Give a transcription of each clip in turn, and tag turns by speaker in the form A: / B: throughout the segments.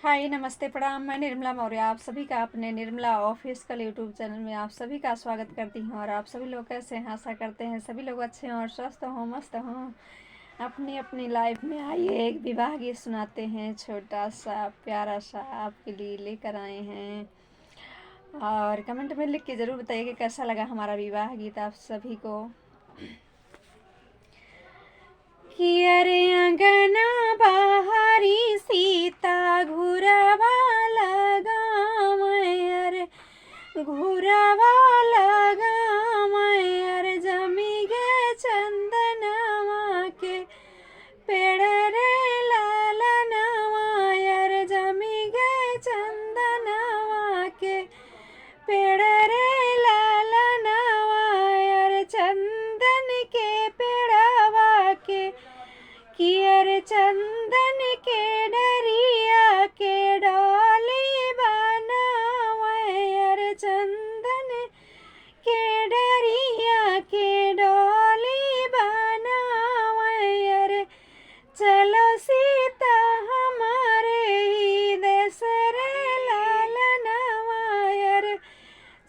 A: हाय नमस्ते प्रणाम। मैं निर्मला मौर्य आप सभी का अपने निर्मला ऑफिशियल यूट्यूब चैनल में आप सभी का स्वागत करती हूँ। और आप सभी लोग कैसे हैं? आशा करते हैं सभी लोग अच्छे हों और स्वस्थ हों, मस्त हों अपनी अपनी लाइफ में। आइए एक विवाह गीत सुनाते हैं, छोटा सा प्यारा सा आपके लिए लेकर आए हैं। और कमेंट में लिख के ज़रूर बताइए कि कैसा लगा हमारा विवाह गीत आप सभी को। कि अरे अंगना बाहरी सीता घुरवा लगाम, अरे घुरवा लगाम, अरे जमी गे चंदनवा के पेड़ रे लालनवा, अरे जमी गे चंदनवा के पेड़ रे लालनवा, अरे चंदन के पेड़वा के कि अरे चंदन के डरिया के डाली बनावे, अरे चंदन के डरिया के डाली बनावे, अरे चलो सीता हमारे ही देश रे लालनवा, अरे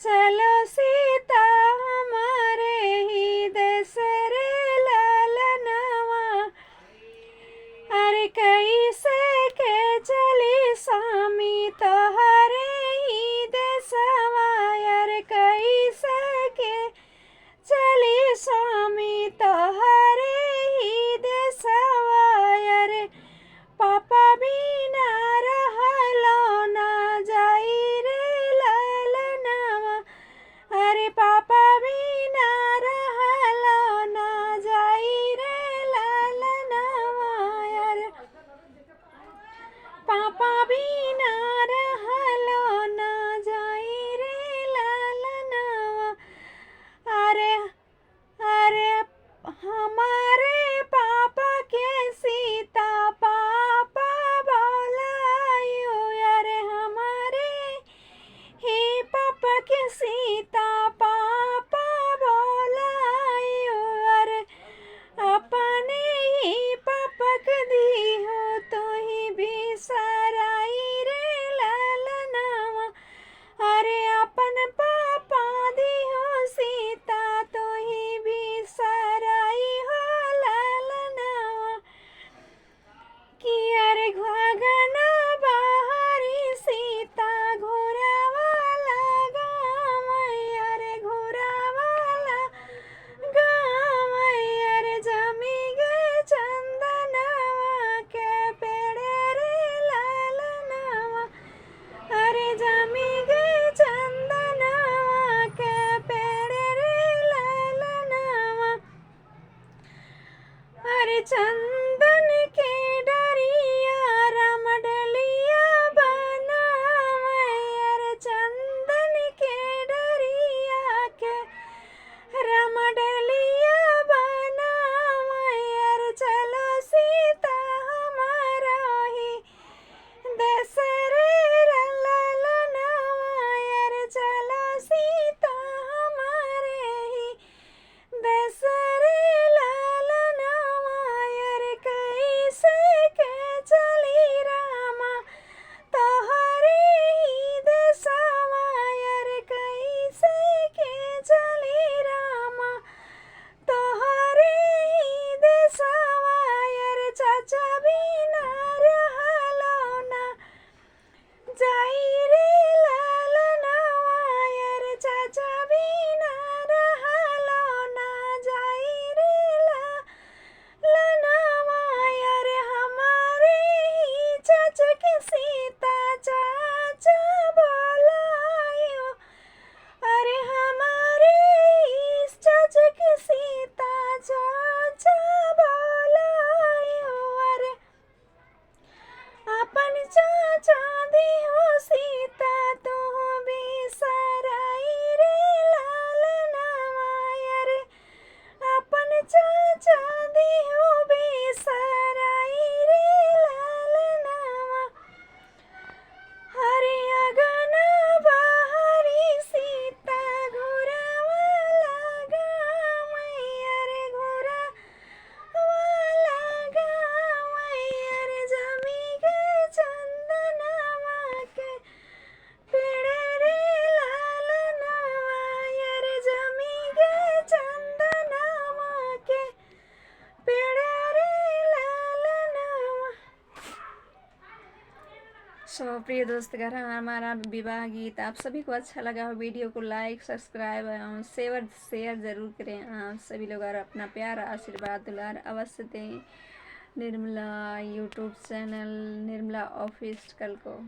A: चलो सीता हमारे ही देश रे लालनवा, अरे कैसे के चली स्वामी तोहरे ही देशवा, अरे कैसे के चली स्वामी तोहरे ही देशवा, अरे पापा बिना रहलो ना जाई रे लालनवा, अरे पापा बिना रहलो ना जाई रे लालनवा, अरे पापा बिना रहलो ना जाई रे लालनवा, अरे अरे हमारे पापा के सीता पापा बोलायो, अरे हमारे ही पापा के सीता पापा बोलायो, अरे अपने ही पापा के दी हो तो ही भी सारा प्रिय दोस्त, अगर हमारा विवाह गीत आप सभी को अच्छा लगा हो, वीडियो को लाइक सब्सक्राइब शेयर शेयर ज़रूर करें आप सभी लोग, और अपना प्यार आशीर्वाद दुलार अवश्य दें Nirmala YouTube channel Nirmala official को।